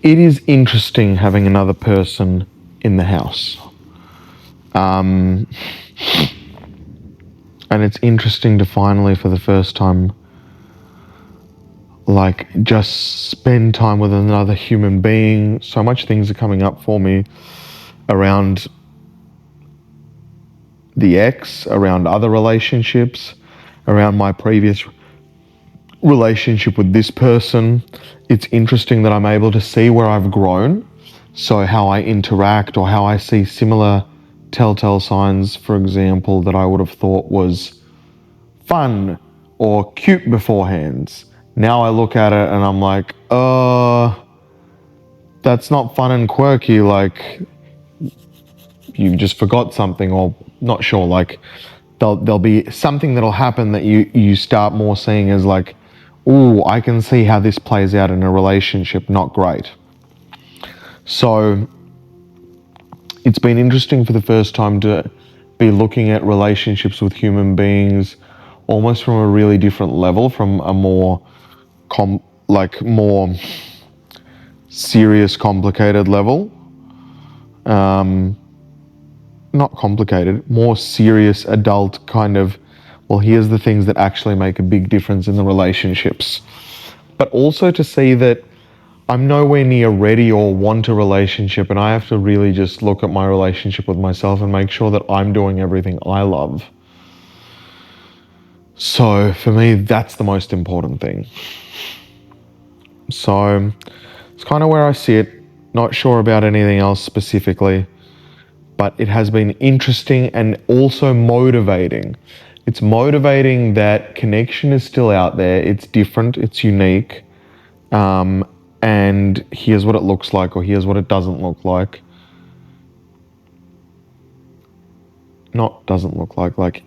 it is interesting having another person in the house. And it's interesting to finally, for the first time, like, just spend time with another human being. So much things are coming up for me around the ex, around other relationships, around my previous relationship with this person. It's interesting that I'm able to see where I've grown. So how I interact or how I see similar telltale signs, for example, that I would have thought was fun or cute beforehand. Now I look at it and I'm like, that's not fun and quirky. Like, you just forgot something, or not sure. Like, there'll be something that'll happen that you start more seeing as like, ooh, I can see how this plays out in a relationship. Not great. So it's been interesting for the first time to be looking at relationships with human beings almost from a really different level, from a more more serious, complicated level. Not complicated, more serious, adult kind of, well, here's the things that actually make a big difference in the relationships. But also to see that I'm nowhere near ready or want a relationship, and I have to really just look at my relationship with myself and make sure that I'm doing everything I love. So for me, that's the most important thing. So it's kind of where I sit. Not sure about anything else specifically, but it has been interesting and also motivating. It's motivating that connection is still out there. It's different, it's unique. And here's what it looks like, or here's what it doesn't look like. Not doesn't look like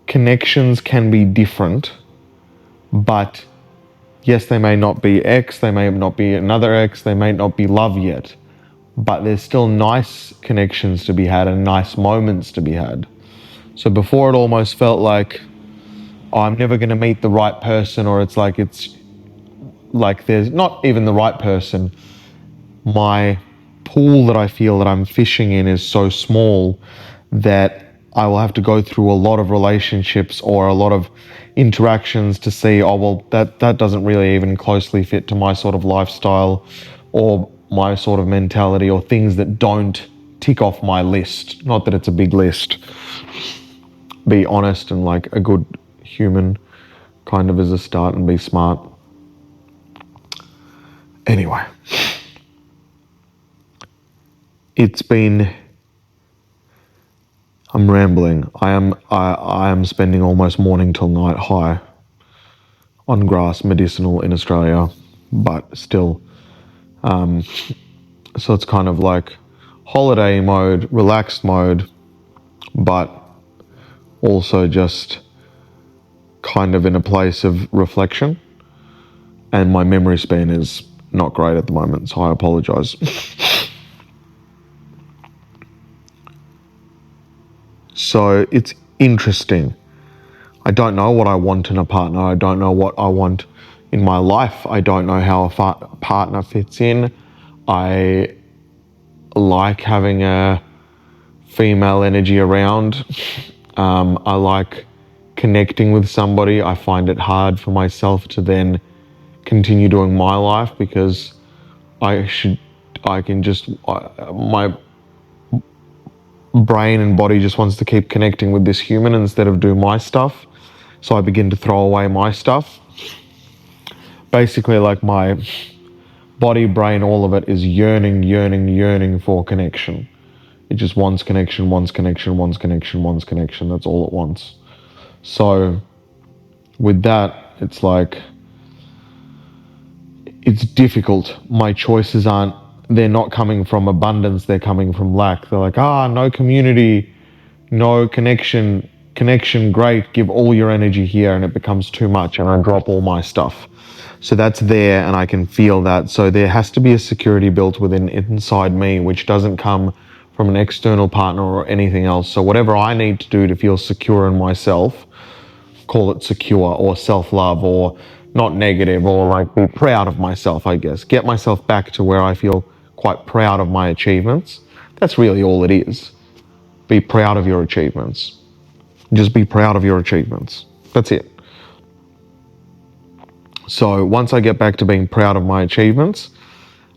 connections can be different, but yes, they may not be X, they may not be another X, they may not be love yet, but there's still nice connections to be had and nice moments to be had. So before it almost felt like, oh, I'm never going to meet the right person, or it's like there's not even the right person. My pool that I feel that I'm fishing in is so small that I will have to go through a lot of relationships or a lot of interactions to see, oh, well, that doesn't really even closely fit to my sort of lifestyle or my sort of mentality, or things that don't tick off my list. Not that it's a big list. Be honest and like a good human kind of as a start, and be smart. Anyway, I'm rambling. I am spending almost morning till night high on grass, medicinal in Australia, but still. So it's kind of like holiday mode, relaxed mode, but also just kind of in a place of reflection. And my memory span is not great at the moment, so I apologize. So it's interesting. I don't know what I want in a partner. I don't know what I want in my life. I don't know how a partner fits in. I like having a female energy around. I like connecting with somebody. I find it hard for myself to then continue doing my life, because my brain and body just wants to keep connecting with this human instead of do my stuff. So I begin to throw away my stuff. Basically, like, my body, brain, all of it is yearning for connection. It just wants connection. That's all it wants. So with that, it's like, it's difficult. My choices they're not coming from abundance, they're coming from lack. They're like, no community, no connection, great, give all your energy here, and it becomes too much and I drop all my stuff. So that's there, and I can feel that. So there has to be a security built inside me, which doesn't come from an external partner or anything else. So whatever I need to do to feel secure in myself, call it secure or self-love or not negative, or like be proud of myself, I guess. Get myself back to where I feel quite proud of my achievements. That's really all it is. Be proud of your achievements. Just be proud of your achievements. That's it. So once I get back to being proud of my achievements,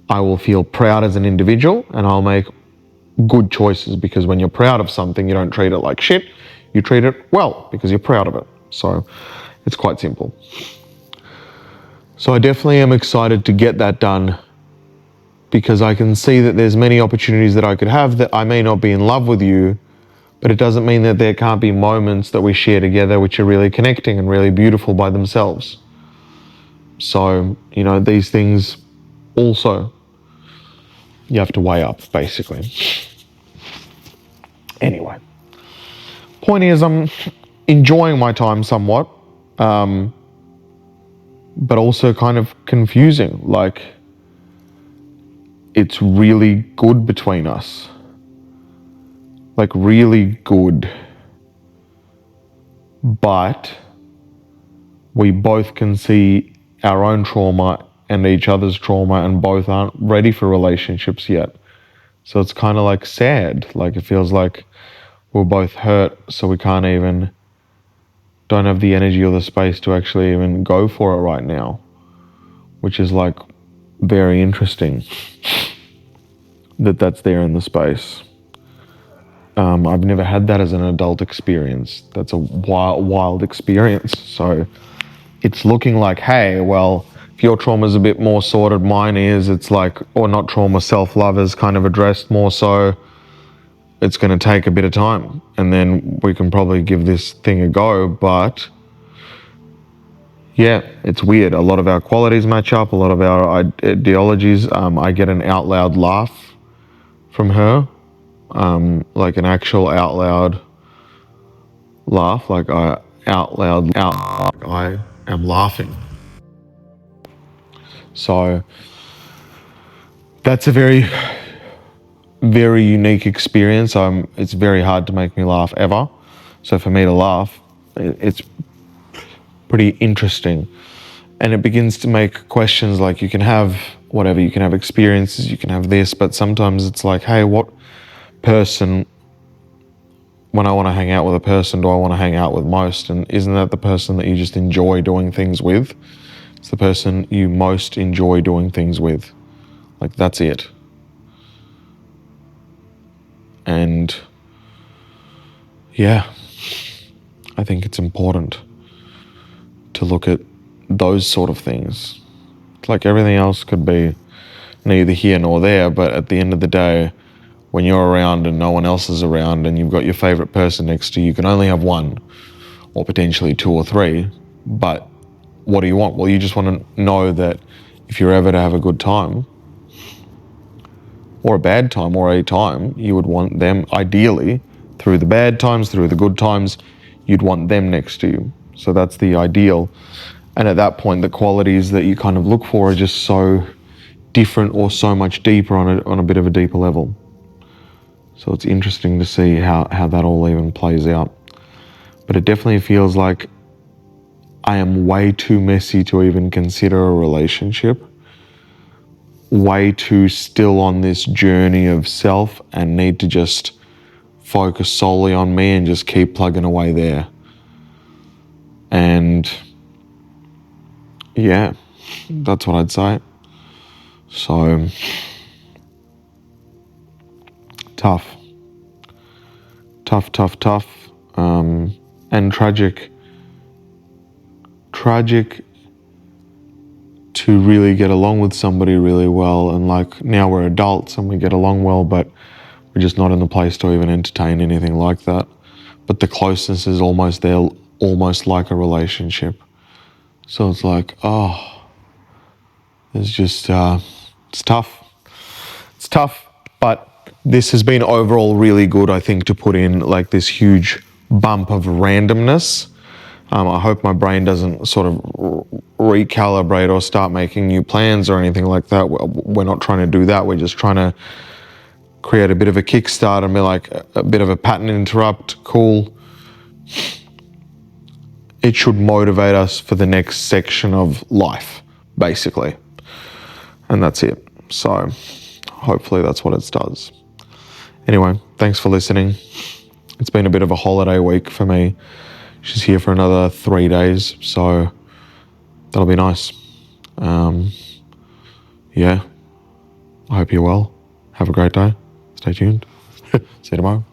I will feel proud as an individual, and I'll make good choices, because when you're proud of something, you don't treat it like shit. You treat it well because you're proud of it. So it's quite simple. So I definitely am excited to get that done, because I can see that there's many opportunities that I could have that I may not be in love with you, but it doesn't mean that there can't be moments that we share together which are really connecting and really beautiful by themselves. So, these things also you have to weigh up, basically. Anyway, point is, I'm enjoying my time somewhat, but also kind of confusing. Like, it's really good between us. Like, really good. But we both can see our own trauma and each other's trauma, and both aren't ready for relationships yet. So it's kind of like sad. Like, it feels like we're both hurt, so we don't have the energy or the space to actually even go for it right now, which is like very interesting that that's there in the space. I've never had that as an adult experience. That's a wild experience. So it's looking like, hey, well, if your trauma is a bit more sorted, mine is, it's like, or not trauma, self-love is kind of addressed more so. It's going to take a bit of time, and then we can probably give this thing a go. But yeah, it's weird. A lot of our qualities match up, a lot of our ideologies. I get an out loud laugh from her, like an actual out loud laugh, like I am laughing. So that's a very, very unique experience. It's very hard to make me laugh ever. So for me to laugh, it's pretty interesting. And it begins to make questions like, you can have whatever, you can have experiences, you can have this, but sometimes it's like, hey, what person, when I want to hang out with a person, do I want to hang out with most? And isn't that the person that you just enjoy doing things with? It's the person you most enjoy doing things with. Like, that's it. And yeah, I think it's important to look at those sort of things. Like, everything else could be neither here nor there, but at the end of the day, when you're around and no one else is around and you've got your favorite person next to you, you can only have one, or potentially two or three. But what do you want? Well, you just want to know that if you're ever to have a good time, or a bad time, or a time, you would want them, ideally, through the bad times, through the good times, you'd want them next to you. So that's the ideal. And at that point, the qualities that you kind of look for are just so different, or so much deeper on a bit of a deeper level. So it's interesting to see how that all even plays out. But it definitely feels like I am way too messy to even consider a relationship. Way too still on this journey of self, and need to just focus solely on me and just keep plugging away there. And yeah, that's what I'd say. So tough, and tragic to really get along with somebody really well. And like, now we're adults and we get along well, but we're just not in the place to even entertain anything like that. But the closeness is almost there, almost like a relationship. So it's like, it's just, it's tough. It's tough, but this has been overall really good, I think, to put in like this huge bump of randomness. I hope my brain doesn't sort of recalibrate or start making new plans or anything like that. We're not trying to do that. We're just trying to create a bit of a kickstart and be like a bit of a pattern interrupt. Cool. it should motivate us for the next section of life, basically. And that's it. So hopefully that's what it does. Anyway, thanks for listening. It's been a bit of a holiday week for me. She's here for another 3 days, so that'll be nice. Yeah, I hope you're well. Have a great day. Stay tuned. See you tomorrow.